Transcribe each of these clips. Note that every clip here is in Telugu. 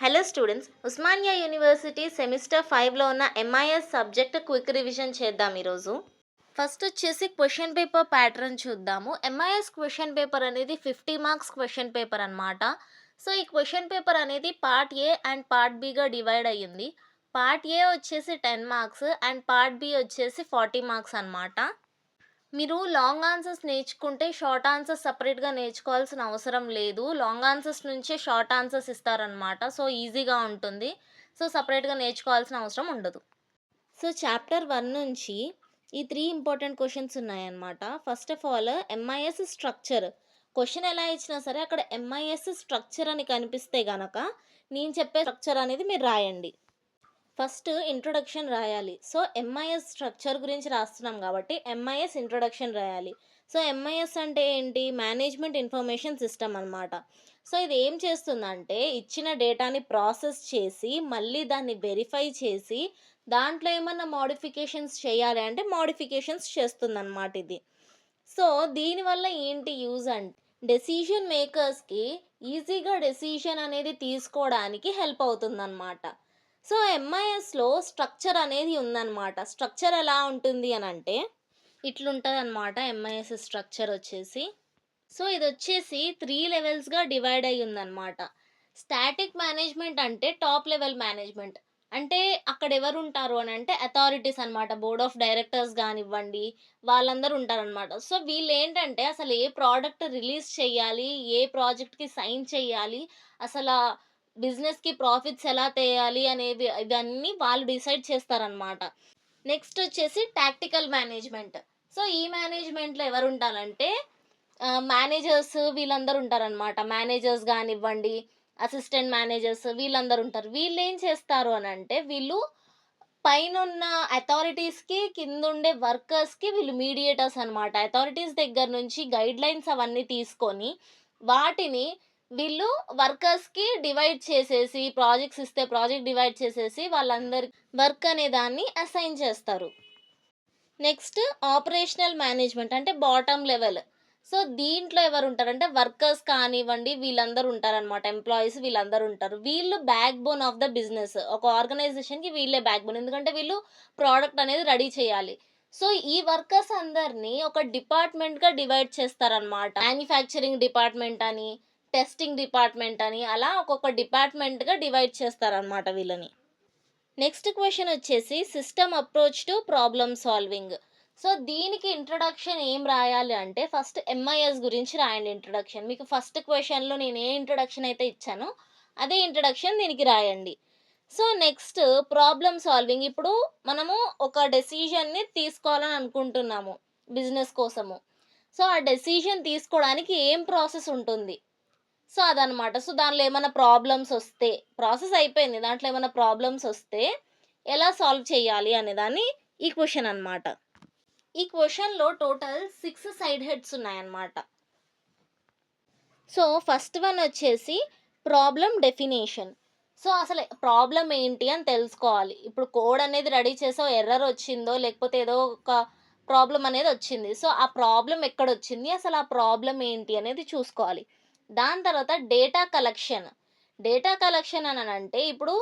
Hello students, Osmania university semester 5లో ఉన్న ఎంఐఎస్ సబ్జెక్ట్ క్విక్ రివిజన్ చేద్దాం ఈరోజు. ఫస్ట్ వచ్చేసి క్వశ్చన్ పేపర్ ప్యాటర్న్ చూద్దాము. ఎంఐఎస్ క్వశ్చన్ పేపర్ అనేది 50 మార్క్స్ క్వశ్చన్ పేపర్ అనమాట. సో ఈ క్వశ్చన్ పేపర్ అనేది పార్ట్ ఏ అండ్ పార్ట్ బిగా డివైడ్ అయ్యింది. పార్ట్ ఏ వచ్చేసి 10 మార్క్స్ అండ్ పార్ట్ బి వచ్చేసి 40 మార్క్స్ అనమాట. మీరు లాంగ్ ఆన్సర్స్ నేర్చుకుంటే షార్ట్ ఆన్సర్స్ సపరేట్గా నేర్చుకోవాల్సిన అవసరం లేదు. లాంగ్ ఆన్సర్స్ నుంచే షార్ట్ ఆన్సర్స్ ఇస్తారనమాట. సో ఈజీగా ఉంటుంది. సో సపరేట్గా నేర్చుకోవాల్సిన అవసరం ఉండదు. సో చాప్టర్ 1 నుంచి ఈ 3 ఇంపార్టెంట్ క్వశ్చన్స్ ఉన్నాయన్నమాట. First of all MIS structure. Question ఎలా ఇచ్చినా సరే అక్కడ ఎంఐఎస్ స్ట్రక్చర్ అని కనిపిస్తే గనక నేను చెప్పే స్ట్రక్చర్ అనేది మీరు రాయండి. ఫస్ట్ ఇంట్రొడక్షన్ రాయాలి. సో ఎంఐఎస్ స్ట్రక్చర్ గురించి రాస్తున్నాం కాబట్టి ఎంఐఎస్ ఇంట్రొడక్షన్ రాయాలి. సో ఎంఐఎస్ అంటే ఏంటి? మేనేజ్మెంట్ ఇన్ఫర్మేషన్ సిస్టమ్ అనమాట. సో ఇది ఏం చేస్తుందంటే ఇచ్చిన డేటాని ప్రాసెస్ చేసి మళ్ళీ దాన్ని వెరిఫై చేసి దాంట్లో ఏమన్నా మోడిఫికేషన్స్ చేయాలి అంటే మోడిఫికేషన్స్ చేస్తుందన్నమాట ఇది. సో దీనివల్ల ఏంటి యూజ్ అంటే డెసిషన్ మేకర్స్కి ఈజీగా డెసిషన్ అనేది తీసుకోవడానికి హెల్ప్ అవుతుందన్నమాట. సో ఎంఐఎస్లో స్ట్రక్చర్ అనేది ఉందన్నమాట. స్ట్రక్చర్ ఎలా ఉంటుంది అని అంటే ఇట్లుంటుంది అనమాట. ఎంఐఎస్ స్ట్రక్చర్ వచ్చేసి సో ఇది వచ్చేసి 3 లెవెల్స్గా డివైడ్ అయ్యి ఉందన్నమాట. స్టాటిక్ మేనేజ్మెంట్ అంటే టాప్ లెవెల్ మేనేజ్మెంట్. అంటే అక్కడ ఎవరు ఉంటారు అని అంటే అథారిటీస్ అనమాట. బోర్డ్ ఆఫ్ డైరెక్టర్స్ కానివ్వండి, వాళ్ళందరూ ఉంటారనమాట. సో వీళ్ళు ఏంటంటే అసలు ఏ ప్రోడక్ట్ రిలీజ్ చేయాలి, ఏ ప్రాజెక్ట్కి సైన్ చేయాలి, అసలు బిజినెస్కి ప్రాఫిట్స్ ఎలా తేయాలి అనేవి ఇవన్నీ వాళ్ళు డిసైడ్ చేస్తారనమాట. నెక్స్ట్ వచ్చేసి టాక్టికల్ మేనేజ్మెంట్. సో ఈ మేనేజ్మెంట్లో ఎవరు ఉంటారంటే మేనేజర్స్ వీళ్ళందరూ ఉంటారనమాట. మేనేజర్స్ కానివ్వండి, అసిస్టెంట్ మేనేజర్స్ వీళ్ళందరూ ఉంటారు. వీళ్ళు ఏం చేస్తారు అని అంటే వీళ్ళు పైనున్న అథారిటీస్కి కిందుండే వర్కర్స్కి వీళ్ళు మీడియేటర్స్ అనమాట. అథారిటీస్ దగ్గర నుంచి గైడ్ లైన్స్ అవన్నీ తీసుకొని వాటిని వీళ్ళు వర్కర్స్కి డివైడ్ చేసేసి ప్రాజెక్ట్స్ ఇస్తే ప్రాజెక్ట్ డివైడ్ చేసేసి వాళ్ళందరి వర్క్ అనే దాన్ని అసైన్ చేస్తారు. నెక్స్ట్ ఆపరేషనల్ మేనేజ్మెంట్ అంటే బాటమ్ లెవెల్. సో దీంట్లో ఎవరు ఉంటారంటే వర్కర్స్ కానివ్వండి వీళ్ళందరూ ఉంటారనమాట. ఎంప్లాయీస్ వీళ్ళందరూ ఉంటారు. వీళ్ళు back bone of the business. ఒక ఆర్గనైజేషన్కి వీళ్ళే బ్యాక్ బోన్. ఎందుకంటే వీళ్ళు ప్రోడక్ట్ అనేది రెడీ చేయాలి. సో ఈ వర్కర్స్ అందరినీ ఒక డిపార్ట్మెంట్గా డివైడ్ చేస్తారనమాట. మ్యానుఫ్యాక్చరింగ్ డిపార్ట్మెంట్ అని, టెస్టింగ్ డిపార్ట్మెంట్ అని అలా ఒక్కొక్క డిపార్ట్మెంట్గా డివైడ్ చేస్తారనమాట వీళ్ళని. నెక్స్ట్ క్వశ్చన్ వచ్చేసి system approach to problem solving. So దీనికి ఇంట్రడక్షన్ ఏం రాయాలి అంటే ఫస్ట్ ఎంఐఎస్ గురించి రాయండి ఇంట్రడక్షన్. మీకు ఫస్ట్ క్వశ్చన్లో నేను ఏ ఇంట్రడక్షన్ అయితే ఇచ్చానో అదే ఇంట్రడక్షన్ దీనికి రాయండి. So next problem solving. ఇప్పుడు మనము ఒక డెసిషన్ని తీసుకోవాలని అనుకుంటున్నాము బిజినెస్ కోసము. సో ఆ డెసిషన్ తీసుకోవడానికి ఏం ప్రాసెస్ ఉంటుంది? సో అదనమాట. సో దాంట్లో ఏమైనా ప్రాబ్లమ్స్ వస్తే ప్రాసెస్ అయిపోయింది. దాంట్లో ఏమైనా ప్రాబ్లమ్స్ వస్తే ఎలా సాల్వ్ చేయాలి అనేదాన్ని ఈ క్వశ్చన్ అనమాట. ఈ క్వశ్చన్లో టోటల్ 6 సైడ్ హెడ్స్ ఉన్నాయన్నమాట. సో ఫస్ట్ వన్ వచ్చేసి ప్రాబ్లమ్ డెఫినేషన్. సో అసలు ప్రాబ్లం ఏంటి అని తెలుసుకోవాలి. ఇప్పుడు కోడ్ అనేది రెడీ చేసో ఎర్రర్ వచ్చిందో లేకపోతే ఏదో ఒక ప్రాబ్లం అనేది వచ్చింది. సో ఆ ప్రాబ్లం ఎక్కడొచ్చింది, అసలు ఆ ప్రాబ్లం ఏంటి అనేది చూసుకోవాలి. దాని తర్వాత డేటా కలెక్షన్. డేటా కలెక్షన్ అని అంటే ఇప్పుడు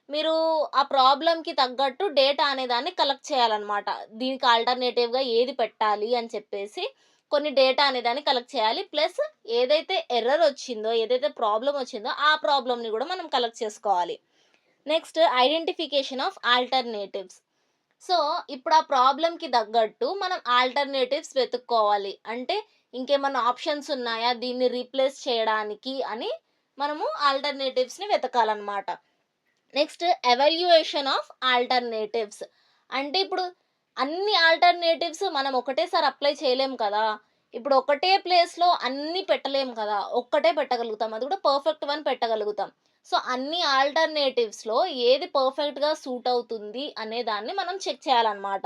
మీరు ఆ ప్రాబ్లంకి తగ్గట్టు డేటా అనేదాన్ని కలెక్ట్ చేయాలన్నమాట. దీనికి ఆల్టర్నేటివ్గా ఏది పెట్టాలి అని చెప్పేసి కొన్ని డేటా అనేదాన్ని కలెక్ట్ చేయాలి. ప్లస్ ఏదైతే ఎర్రర్ వచ్చిందో, ఏదైతే ప్రాబ్లం వచ్చిందో ఆ ప్రాబ్లమ్ని కూడా మనం కలెక్ట్ చేసుకోవాలి. Next identification of alternatives. So ఇప్పుడు ఆ ప్రాబ్లంకి తగ్గట్టు మనం ఆల్టర్నేటివ్స్ వెతుక్కోవాలి. అంటే ఇంకేమన్నా ఆప్షన్స్ ఉన్నాయా దీన్ని రీప్లేస్ చేయడానికి అని మనము ఆల్టర్నేటివ్స్ని వెతకాలన్నమాట. Next evaluation of alternatives. అంటే ఇప్పుడు అన్ని ఆల్టర్నేటివ్స్ మనం ఒకటేసారి అప్లై చేయలేం కదా. ఇప్పుడు ఒకటే ప్లేస్లో అన్నీ పెట్టలేం కదా. ఒక్కటే పెట్టగలుగుతాం, అది కూడా పర్ఫెక్ట్ వన్ పెట్టగలుగుతాం. సో అన్ని ఆల్టర్నేటివ్స్లో ఏది పర్ఫెక్ట్గా సూట్ అవుతుంది అనే దాన్ని మనం చెక్ చేయాలన్నమాట.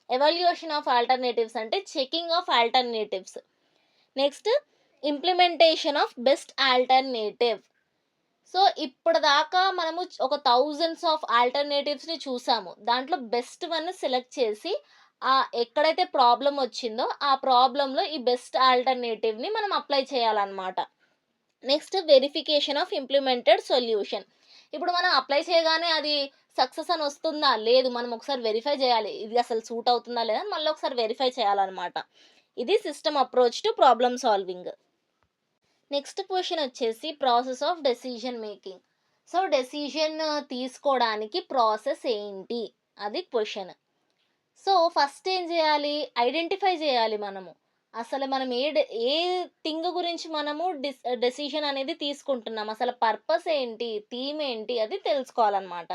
ఎవాల్యుయేషన్ ఆఫ్ ఆల్టర్నేటివ్స్ అంటే checking of alternatives. Next implementation of best alternative. So ఇప్పటిదాకా మనము ఒక థౌజండ్స్ ఆఫ్ ఆల్టర్నేటివ్స్ని చూసాము. దాంట్లో బెస్ట్ వన్ సెలెక్ట్ చేసి ఎక్కడైతే ప్రాబ్లం వచ్చిందో ఆ ప్రాబ్లంలో ఈ బెస్ట్ ఆల్టర్నేటివ్ని మనం అప్లై చేయాలన్నమాట. Next verification of implemented solution. ఇప్పుడు మనం అప్లై చేయగానే అది సక్సెస్ అని వస్తుందా? లేదు. మనం ఒకసారి వెరిఫై చేయాలి. ఇది అసలు సూట్ అవుతుందా లేదా అని మళ్ళీ ఒకసారి వెరిఫై చేయాలన్నమాట. ఇది system approach to problem solving. Next question వచ్చేసి process of decision making. So, decision తీసుకోవడానికి ప్రాసెస్ ఏంటి? అది క్వెషన్. సో, ఫస్ట్ ఏం జేయాలి? ఐడెంటిఫై జేయాలి మనము. అసలు మనం ఏ థింగ్ గురించి మనము డెసిషన్ అనేది తీసుకుంటున్నాం. అసలు పర్పస్ ఏంటి? థీమ్ ఏంటి? అది తెలుసుకోవాలనమాట.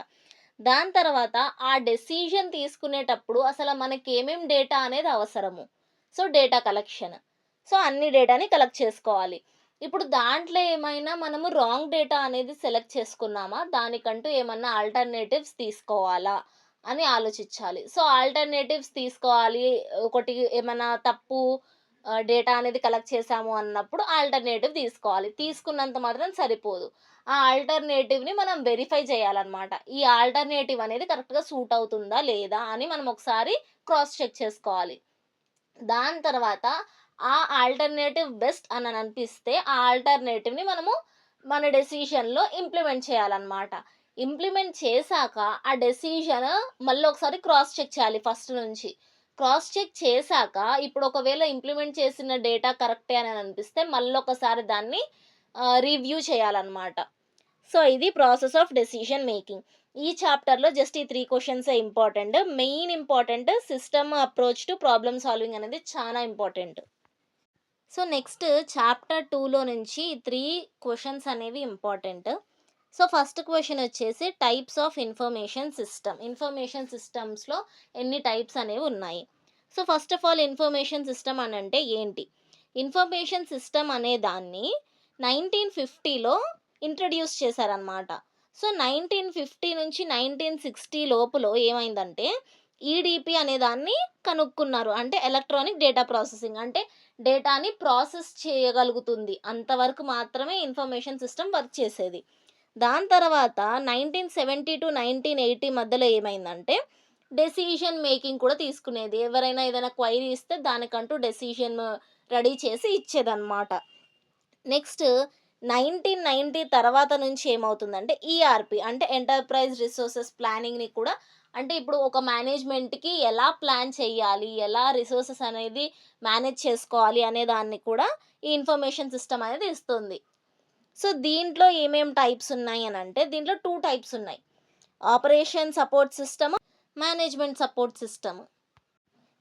దాని తర్వాత ఆ డెసిషన్ తీసుకునేటప్పుడు అసలు మనకేమేం డేటా అనేది అవసరము. So, data collection. సో, అన్ని డేటాని కలెక్ట్ చేసుకోవాలి. ఇప్పుడు దాంట్లో ఏమైనా మనము రాంగ్ డేటా అనేది సెలెక్ట్ చేసుకున్నామా? దానికంటూ ఏమన్నా ఆల్టర్‌నేటివ్స్ తీసుకోవాలా? అని ఆలోచించాలి. సో, ఆల్టర్‌నేటివ్స్ తీసుకోవాలి. ఒకటి ఏమన్నా తప్పు డేటా అనేది కలెక్ట్ చేశాము అన్నప్పుడు ఆల్టర్‌నేటివ్ తీసుకోవాలి. తీసుకున్నంత మాత్రం సరిపోదు. ఆ ఆల్టర్‌నేటివ్‌ని మనం వెరిఫై చేయాలన్నమాట. ఈ ఆల్టర్‌నేటివ్ అనేది కరెక్ట్‌గా సూట్ అవుతుందా? లేదా? అని మనం ఒకసారి క్రాస్ చెక్ చేసుకోవాలి. దాని తర్వాత ఆ ఆల్టర్‌నేటివ్ బెస్ట్ అని అనిపిస్తే ఆ ఆల్టర్‌నేటివ్‌ని మనము మన డెసిషన్‌లో ఇంప్లిమెంట్ చేయాలన్నమాట. ఇంప్లిమెంట్ చేశాక ఆ డెసిషన్ మళ్ళొకసారి క్రాస్ చెక్ చేయాలి ఫస్ట్ నుంచి. క్రాస్ చెక్ చేశాక ఇప్పుడు ఒకవేళ ఇంప్లిమెంట్ చేసిన డేటా కరెక్టే అని అనిపిస్తే మళ్ళొకసారి దాన్ని రివ్యూ చేయాలన్నమాట. సో, ఇది ప్రాసెస్ ఆఫ్ డెసిషన్ మేకింగ్. ఈ చాప్టర్‌లో జస్ట్ ఈ 3 క్వెషన్సే important. Main important system approach to problem solving అనేది చాలా ఇంపార్టెంట్. సో, నెక్స్ట్ చాప్టర్ 2లో నుంచి 3 క్వెషన్స్ అనేవి ఇంపార్టెంట్. సో, ఫస్ట్ క్వెషన్ వచ్చేసి types of information system. Information సిస్టమ్స్‌లో ఎన్ని టైప్స్ అనేవి ఉన్నాయి. So, first of all information system అనంటే ఏంటి? ఇన్ఫర్మేషన్ సిస్టమ్ అనే దాన్ని 1950లో ఇంట్రొడ్యూస్ చేశారనమాట. సో, 1950 నుంచి 1960 లోపులో ఏమైందంటే ఈడీపీ అనే దాన్ని కనుక్కున్నారు. అంటే ఎలక్ట్రానిక్ డేటా ప్రాసెసింగ్. అంటే డేటాని ప్రాసెస్ చేయగలుగుతుంది. అంతవరకు మాత్రమే ఇన్ఫర్మేషన్ సిస్టమ్ వర్క్ చేసేది. దాని తర్వాత 1970-1980 మధ్యలో ఏమైందంటే, డెసిషన్ మేకింగ్ కూడా తీసుకునేది. ఎవరైనా ఏదైనా క్వైరీ ఇస్తే దానికంటూ డెసిషన్ రెడీ చేసి ఇచ్చేదనమాట. నెక్స్ట్ 1990 తర్వాత నుంచి ఏమవుతుందంటే ఈఆర్‌పీ అంటే ఎంటర్‌ప్రైజ్ రిసోర్సెస్ ప్లానింగ్‌ని కూడా అంటే ఇప్పుడు ఒక మేనేజ్‌మెంట్‌కి ఎలా ప్లాన్ చేయాలి? ఎలా రిసోర్సెస్ అనేది మేనేజ్ చేసుకోవాలి అనే దాన్ని కూడా ఈ ఇన్ఫర్మేషన్ సిస్టమ్ అనేది ఇస్తుంది. సో, దీంట్లో ఏమేం టైప్స్ ఉన్నాయి అనంటే దీంట్లో 2 టైప్స్ ఉన్నాయి. Operation support system, management support system.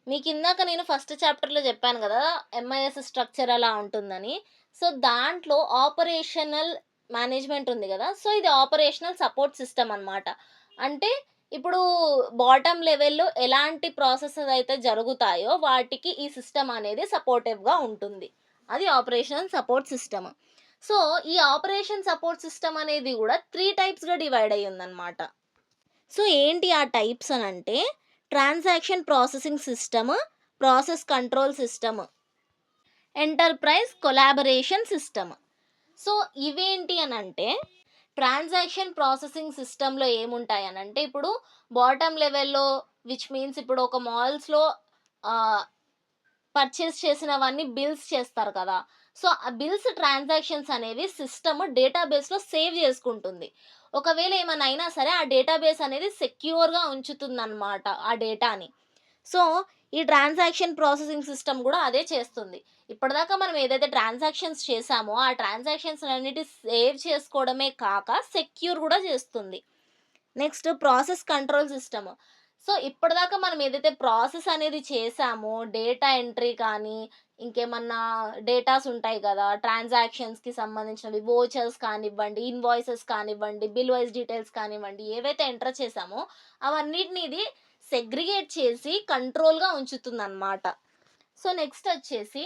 మీకిందాక నేను ఫస్ట్ చాప్టర్‌లో జెప్పాను గదా! ఎంఐఎస్ స్ట్రక్చర్ ఎలా ఉంటుందని. సో, దాంట్లో ఆపరేషనల్ మేనేజ్‌మెంట్ ఉంది గదా! సో, ఇది ఆపరేషనల్ సపోర్ట్ సిస్టమ్ అనమాట. అంటే ఇప్పుడు బాటమ్ లెవెల్‌లో ఎలాంటి ప్రాసెసెస్ అయితే జరుగుతాయో వాటికి ఈ సిస్టమ్ అనేది సపోర్టివ్‌గా ఉంటుంది. అది ఆపరేషనల్ సపోర్ట్ సిస్టమ్. సో, ఈ ఆపరేషన్ సపోర్ట్ సిస్టమ్ అనేది గూడా 3 టైప్స్‌గా డివైడ్ అయ్యుందనమాట. సో, ఏంటి ఆ టైప్స్ అనంటే transaction processing system, process control system, enterprise collaboration system. So, ఇవేంటి అనంటే ట్రాన్సాక్షన్ ప్రాసెసింగ్ సిస్టమ్‌లో ఏముంటాయనంటే ఇప్పుడు బాటమ్ లెవెల్‌లో విచ్ మీన్స్ ఇప్పుడు ఒక మాల్స్‌లో ఆహ్, పర్చేస్ చేసినవన్నీ బిల్స్ చేస్తారు కదా! సో, ఆ బిల్స్ ట్రాన్సాక్షన్స్ అనేవి సిస్టమ్ డేటాబేస్‌లో సేవ్ చేసుకుంటుంది. ఒకవేళ ఏమన్నా అయినా సరే ఆ డేటాబేస్ అనేది సెక్యూర్‌గా ఉంచుతుందనమాట ఆ డేటాని. సో, ఈ ట్రాన్సాక్షన్ ప్రాసెసింగ్ సిస్టమ్ గూడా అదే చేస్తుంది. ఇప్పటిదాకా మనం ఏదైతే ట్రాన్సాక్షన్స్ చేశామో, ఆ ట్రాన్సాక్షన్స్ అన్నిటి సేవ్ చేసుకోవడమే కాక సెక్యూర్ గూడా చేస్తుంది. Next process control system. So, ఇప్పటిదాకా మనం ఏదైతే ప్రాసెస్ అనేది చేశామో, డేటా ఎంట్రీ కానీ, ఇంకేమన్నా డేటాస్ ఉంటాయి గదా! ట్రాన్సాక్షన్స్‌కి సంబంధించినవి వోచర్స్ కానివ్వండి, ఇన్వాయిసెస్ కానివ్వండి, బిల్ వైస్ డీటెయిల్స్ కానివ్వండి, ఏవైతే ఎంటర్ చేశామో అవన్నిటిని ఇది సెగ్రిగేట్ చేసి కంట్రోల్‌గా ఉంచుతుందనమాట. సో, నెక్స్ట్ వచ్చేసి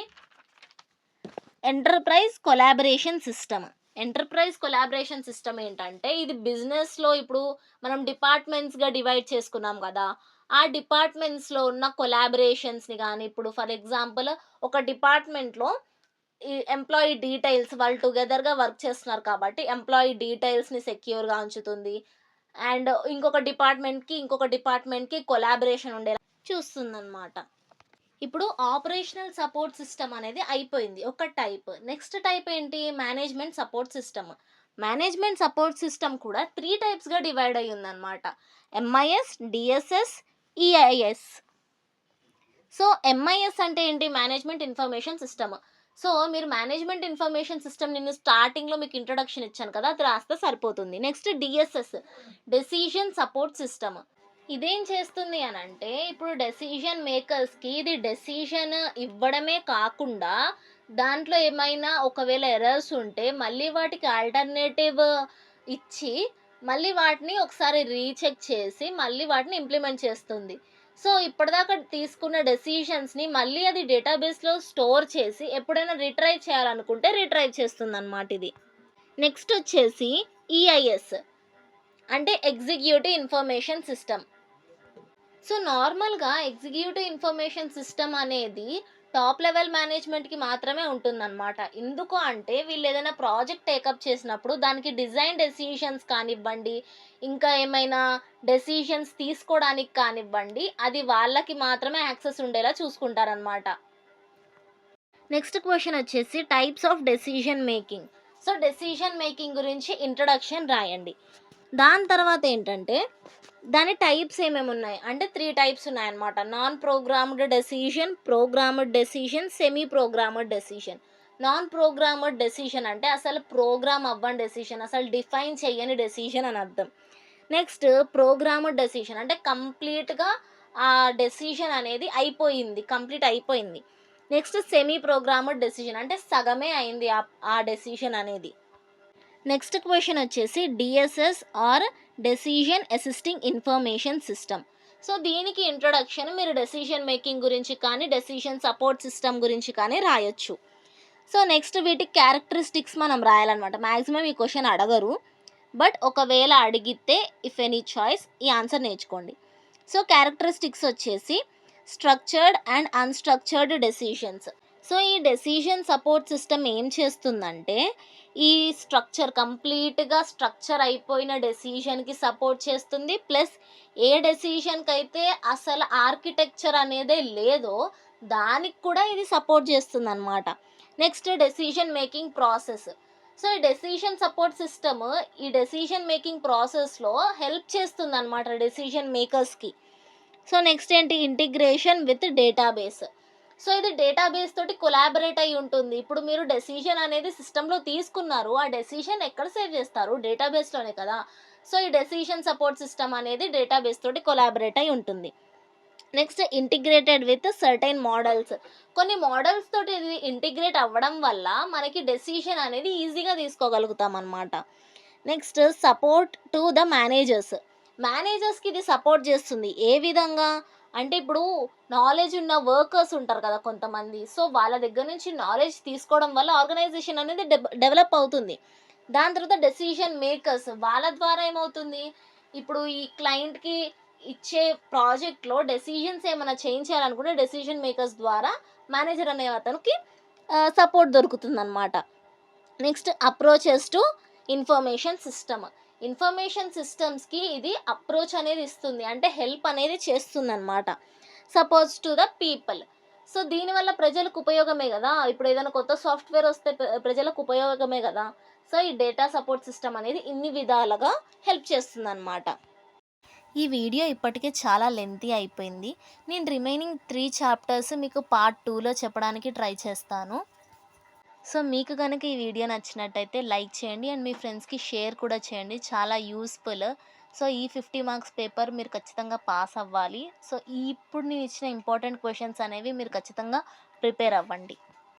enterprise collaboration system. Enterprise collaboration system ఏంటంటే, ఇది బిజినెస్‌లో ఇప్పుడు మనం డిపార్ట్‌మెంట్స్‌గా డివైడ్ చేసుకున్నాం గదా! ఆ డిపార్ట్‌మెంట్స్‌లో ఉన్న కొలాబరేషన్స్‌ని గాని, ఇప్పుడు ఫర్ ఎగ్జాంపుల్ ఒక డిపార్ట్‌మెంట్‌లో ఈ ఎంప్లాయీ డీటెయిల్స్ వాళ్ళు టుగెదర్‌గా వర్క్ చేస్తున్నారు కాబట్టి, ఎంప్లాయీ డీటెయిల్స్‌ని సెక్యూర్‌గా ఉంచుతుంది. అండ్ ఇంకొక డిపార్ట్‌మెంట్‌కి కొలాబరేషన్ ఉండేలా చూస్తుందనమాట. ఇప్పుడు ఆపరేషనల్ సపోర్ట్ సిస్టమ్ అనేది అయిపోయింది. ఒక టైప్. నెక్స్ట్ టైప్ ఏంటి? Management support system. Management support system కూడా 3 టైప్స్‌గా డివైడ్ అయ్యి ఉందన్నమాట. MIS, DSS, EIS. So, MIS అంటే ఏంటి? Management information system. సో, మీరు మేనేజ్మెంట్ ఇన్ఫర్మేషన్ సిస్టమ్ నేను స్టార్టింగ్‌లో మీకు ఇంట్రొడక్షన్ ఇచ్చాను కదా! అది రాస్తే సరిపోతుంది. Next DSS, decision support system. ఇదేం చేస్తుంది అనంటే, ఇప్పుడు డెసిషన్ మేకర్స్‌కి ఇది డెసిషన్ ఇవ్వడమే కాకుండా, దాంట్లో ఏమైనా ఒకవేళ ఎర్రర్స్ ఉంటే, మళ్ళీ వాటికి ఆల్టర్‌నేటివ్ ఇచ్చి, మళ్ళీ వాటిని ఒకసారి రీచెక్ చేసి, మళ్ళీ వాటిని ఇంప్లిమెంట్ చేస్తుంది. సో, ఇప్పటిదాకా తీసుకున్న డెసిషన్స్‌ని మళ్ళీ అది డేటాబేస్‌లో స్టోర్ చేసి, ఎప్పుడైనా రిట్రైవ్ చేయాలనుకుంటే రిట్రైవ్ చేస్తుందనమాట ఇది. నెక్స్ట్ వచ్చేసి ఈఐఎస్ అంటే ఎగ్జిక్యూటివ్ ఇన్ఫర్మేషన్ సిస్టమ్. సో, నార్మల్‌గా ఎగ్జిక్యూటివ్ ఇన్ఫర్మేషన్ సిస్టమ్ అనేది టాప్ లెవెల్ మేనేజ్మెంట్‌కి మాత్రమే ఉంటుందన్నమాట. ఎందుకు అంటే వీళ్ళేదైనా ప్రాజెక్ట్ టేకప్ చేసినప్పుడు దానికి డిజైన్ డెసిషన్స్ కానివ్వండి, ఇంకా ఏమైనా డెసిషన్స్ తీసుకోవడానికి కానివ్వండి, అది వాళ్ళకి మాత్రమే యాక్సెస్ ఉండేలా చూసుకుంటారనమాట. నెక్స్ట్ క్వెషన్ వచ్చేసి types of decision making. So, decision making గురించి ఇంట్రడక్షన్ రాయండి. దాని తర్వాత ఏంటంటే, దాని టైప్స్ ఏమేమి ఉన్నాయి అంటే 3 టైప్స్ ఉన్నాయన్నమాట. Non programmed decision, programmed decision, semi programmed decision. Non programmed decision అంటే అసలు ప్రోగ్రామ్ అవ్వని డెసిషన్, అసలు డిఫైన్ చెయ్యని డెసిషన్ అని అర్థం. నెక్స్ట్ ప్రోగ్రామ్డ్ డెసిషన్ అంటే కంప్లీట్‌గా ఆ డెసిషన్ అనేది అయిపోయింది. కంప్లీట్ అయిపోయింది. నెక్స్ట్ సెమీ ప్రోగ్రామ్డ్ డెసిషన్ అంటే సగమే అయింది ఆ డెసిషన్ అనేది. నెక్స్ట్ క్వెషన్ వచ్చేసి DSS or decision assisting information system. So, దీనికి ఇంట్రొడక్షన్ మీరు డెసిషన్ మేకింగ్ గురించి కానీ, డెసిషన్ సపోర్ట్ సిస్టమ్ గురించి కానీ రాయొచ్చు. సో, నెక్స్ట్ వీటి క్యారెక్టరిస్టిక్స్ మనం రాయాలన్నమాట. మ్యాక్సిమం ఈ క్వెషన్ అడగరు. బట్ ఒకవేళ అడిగితే ఇఫ్ ఎనీ చాయిస్ ఈ ఆన్సర్ నేర్చుకోండి. సో, క్యారెక్టరిస్టిక్స్ వచ్చేసి structured and unstructured decisions. So, ఈ డెసిషన్ సపోర్ట్ సిస్టమ్ ఏం చేస్తుందంటే, ఈ కంప్లీట్‌గా స్ట్రక్చర్ అయిపోయిన డెసిషన్‌కి సపోర్ట్ చేస్తుంది. ప్లస్ ఏ డెసిషన్‌కైతే అసలు ఆర్కిటెక్చర్ అనేదే లేదో, దానికి కూడా ఇది సపోర్ట్ చేస్తుందనమాట. Next decision making process. So, ఈ డెసిషన్ సపోర్ట్ సిస్టమ్ ఈ డెసిషన్ మేకింగ్ ప్రాసెస్‌లో హెల్ప్ చేస్తుందనమాట డెసిషన్ మేకర్స్‌కి. సో, నెక్స్ట్ ఏంటి? Integration with database. సో, ఇది డేటాబేస్ తోటి కొలాబరేట్ అయ్యి ఉంటుంది. ఇప్పుడు మీరు డెసిషన్ అనేది సిస్టమ్‌లో తీసుకున్నారు. ఆ డెసిషన్ ఎక్కడ సేవ్ చేస్తారు? డేటాబేస్‌లోనే కదా! సో, ఈ డెసిషన్ సపోర్ట్ సిస్టమ్ అనేది డేటాబేస్ తోటి కొలాబరేట్ అయ్యి ఉంటుంది. Next integrated with certain models. కొన్ని మోడల్స్ తోటి ఇది ఇంటిగ్రేట్ అవ్వడం వల్ల మనకి డెసిషన్ అనేది ఈజీగా తీసుకోగలుగుతామన్నమాట. Next support to the managers. మేనేజర్స్‌కి ఇది సపోర్ట్ చేస్తుంది. ఏ విధంగా? అంటే ఇప్పుడు నాలెడ్జ్ ఉన్న వర్కర్స్ ఉంటారు కదా కొంతమంది. సో, వాళ్ళ దగ్గర నుంచి నాలెడ్జ్ తీసుకోవడం వల్ల ఆర్గనైజేషన్ అనేది డెవలప్ అవుతుంది. దాని తర్వాత డెసిషన్ మేకర్స్ వాళ్ళ ద్వారా ఏమవుతుంది? ఇప్పుడు ఈ క్లయింట్‌కి ఇచ్చే ప్రాజెక్ట్‌లో డెసిషన్స్ ఏమైనా చేయించాలనుకుంటే డెసిషన్ మేకర్స్ ద్వారా మేనేజర్ అనే అతనికి సపోర్ట్ దొరుకుతుందనమాట. Next approaches to information system. ఇన్ఫర్మేషన్ సిస్టమ్స్‌కి ఇది అప్రోచ్ అనేది ఇస్తుంది. అంటే హెల్ప్ అనేది చేస్తుందనమాట. Suppose to the people. So, దీనివల్ల ప్రజలకు ఉపయోగమే గదా! ఇప్పుడు ఏదైనా కొత్త సాఫ్ట్‌వేర్ వస్తే ప్రజలకు ఉపయోగమే గదా! సో, ఈ డేటా సపోర్ట్ సిస్టమ్ అనేది ఇన్ని విధాలుగా హెల్ప్ చేస్తుందనమాట. ఈ వీడియో ఇప్పటికే చాలా లెంతీ అయిపోయింది. నేను రిమైనింగ్ 3 చాప్టర్స్ మీకు పార్ట్ 2లో చెప్పడానికి ట్రై చేస్తాను. సో, మీకు గనక ఈ వీడియో నచ్చినట్టయితే లైక్ చేయండి అండ్ మీ ఫ్రెండ్స్‌కి షేర్ కూడా చేయండి. చాలా యూజ్‌ఫుల్. సో, ఈ 50 మార్క్స్ పేపర్ మీరు ఖచ్చితంగా పాస్ అవ్వాలి. సో, ఇప్పుడు నేను ఇచ్చిన ఇంపార్టెంట్ క్వెషన్స్ అనేవి మీరు ఖచ్చితంగా ప్రిపేర్ అవ్వండి.